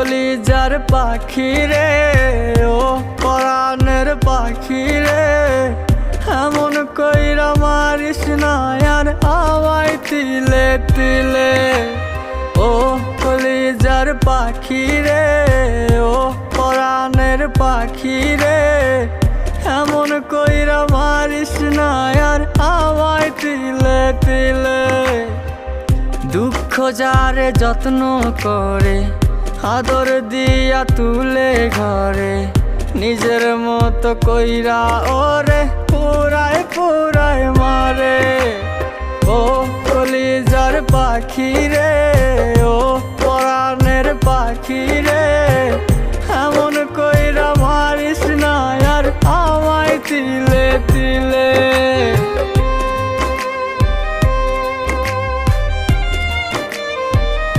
কলিজার পাখি রে, ও পরাণের পাখি রে, এমন কইরা মারিস না আর আমায় তিলে তিলে। ও কলিজার পাখি রে, ও পরাণের পাখি রে, এমন কইরা মারিস না আর আমায় তিলে তিলে। দুঃখ যারে যত্ন করে, আদর দিয়া তুলে ঘরে, নিজের মতো কইরা ওরে পুরায় পুরায় মারে। ও কলিজার পাখি রে, ও পরাণের পাখি রে,